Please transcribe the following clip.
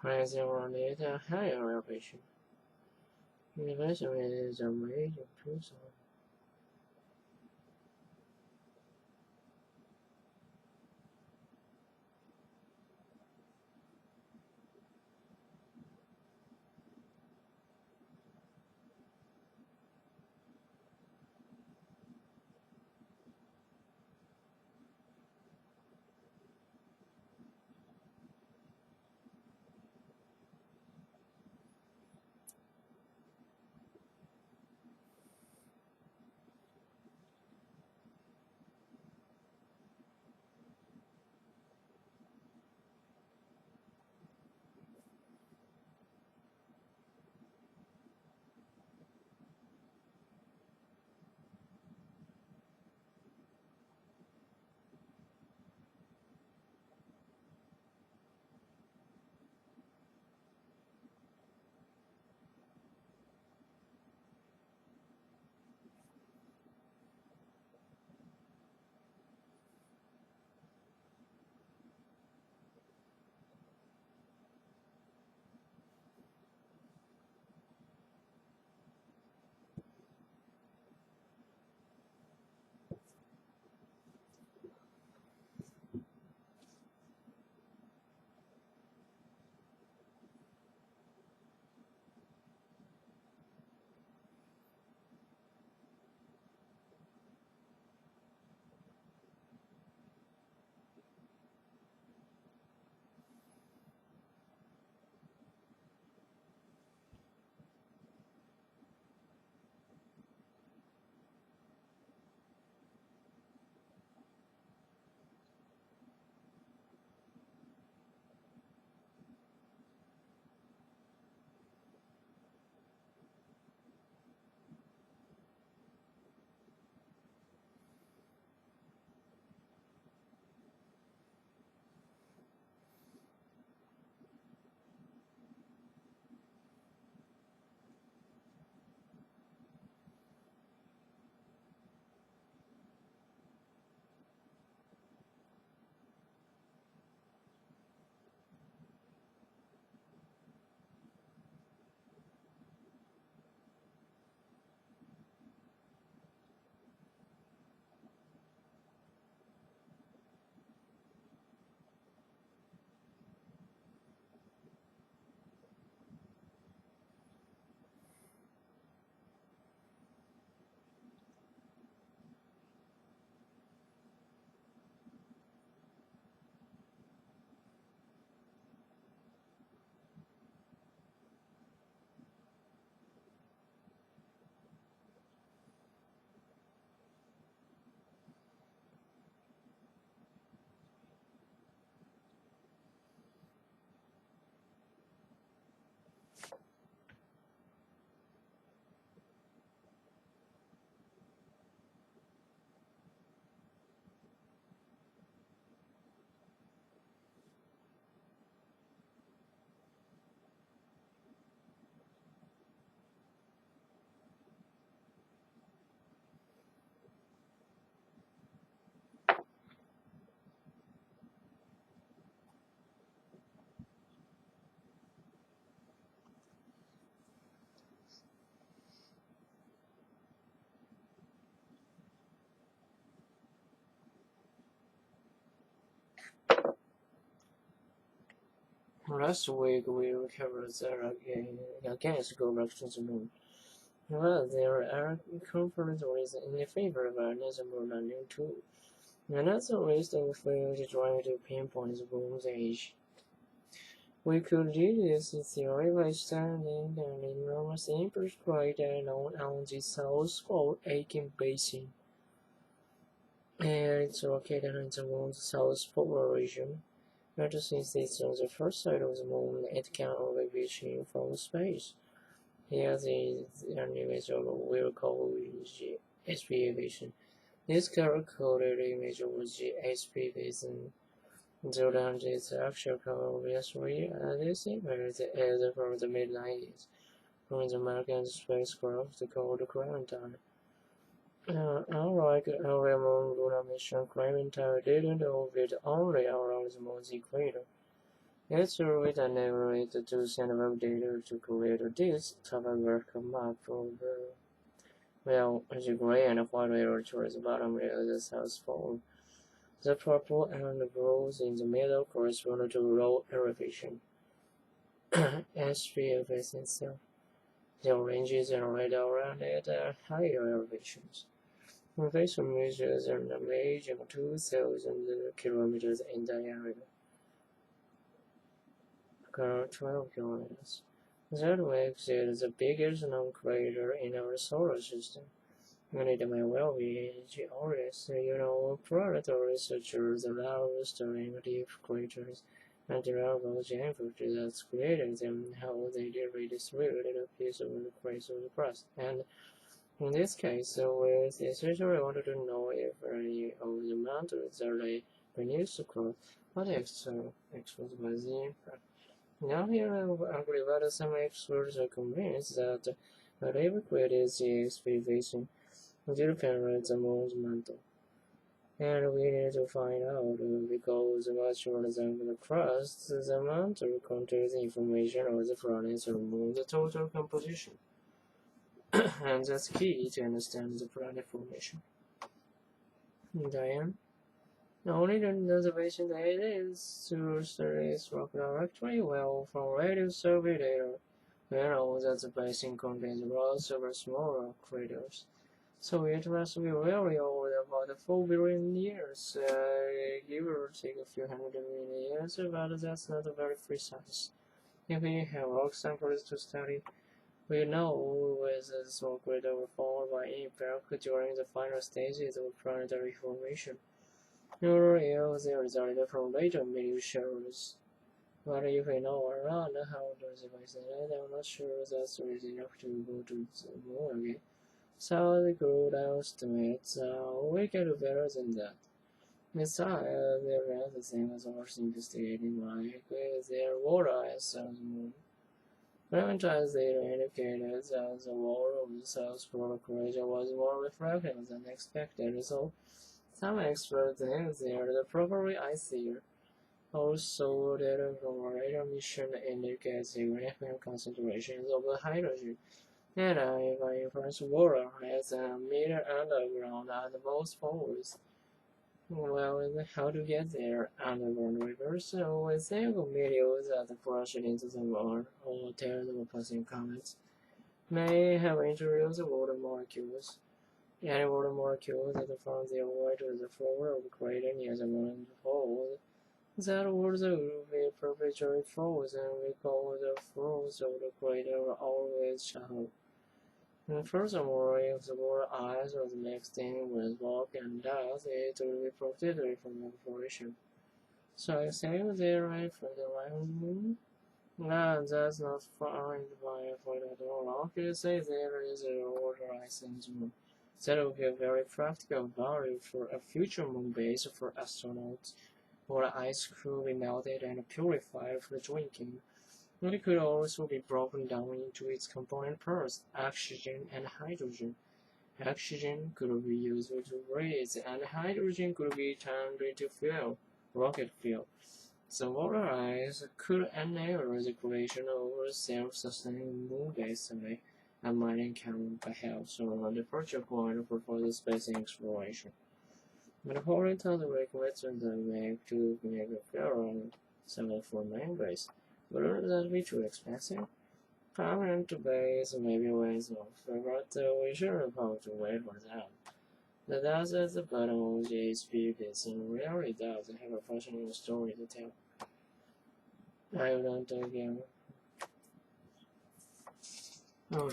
As around it a higher elevation. Elevation is a major principle. Last week we covered the gas go back to the moon. Well, there are conferences in favor of another moon landing too. Another list of fields trying to pinpoint the moon's age. We could do this theory by studying an enormous impact crater known on the South Pole Aitken Basin. And it's located in the moon's south polar region. But since it's on the first side of the moon, it can only be seen from space. Here is an image of we'll call the SP basin. This color-coded image of the SP basin Jordan is actually obviously this image is from the mid-90s, from the American spacecraft called Clementine. Unlike earlier moon lunar mission, Clementine didn't orbit only around the moon's equator. It's read and narrate to send web data to create this type of work map for the the gray and white layer towards the bottom layer the cells for the purple and the rows in the middle correspond to row elevation. S3 facing cell. The orange is generated around it at higher elevations. Elevation measures are measuring 2,000 kilometers in diameter. 12 kilometers. That makes it the biggest known crater in our solar system. And it may well be geologist, planetary researchers allow studying deep craters and the geology efforts that created them, how they redistributed a piece of the face of the crust. And in this case, we essentially wanted to know if any of the mountains are beneath the crust, what exposed by the impact. Now here I agree that some experts are convinced that the liquid is the excavation penetrates the moon's mantle. And we need to find out because much more than the crust, the mantle contains information of the planet's or moon's total composition. And that's key to understand the planet formation. Diane? The only observation that is to study rock directly well from radio survey data. We know that the basin contains lots of smaller craters. So it must be very old, about 4 billion years, give or take a few hundred million years, but that's not very precise. If we have rock samples to study, we know whether the small crater were formed by impact during the final stages of planetary formation, or if they resulted from later meteor showers. But if we know around how those devices ended, I'm not sure that's enough to go to the moon again. So the good estimates we can do better than that. Besides, there are the same as also investigating like their water ice on the moon. Clementines data indicated that the water of the South Polar crater was more reflective than expected, so some experts think they are probably icier. Also, data from a radar mission indicates significant concentrations of hydrogen. And if I inference water has a meter underground at most poles, well, how to get there? Underground rivers, so we think meteors that crash into the moon or tears of passing comets may have introduced water molecules. Any water molecules that found their way to the floor of the crater near the moon's hole, that water will be perpetually frozen because the floors of the crater are always shallow. And furthermore, if the water ice was mixed in with rock and dust, it would be protected from evaporation. So I think they are right for the round moon. No, that's not fine for the rock. You say there is a water ice in the moon. That would be a very practical value for a future moon base for astronauts. Water ice could be melted and purified for drinking. It could also be broken down into its component parts, oxygen and hydrogen. Oxygen could be used to breathe, and hydrogen could be turned into fuel, rocket fuel. So water ice could enable the creation of a self-sustaining moon-based survey and mining can perhaps on the departure point for further space exploration. But according to the requirements that make a fuel survey for main base, wouldn't that be too expensive? Permanent base may be ways off, but we should have to wait for that. The dust at the bottom of the HP basin really does have a fascinating story to tell. I don't again. Oh.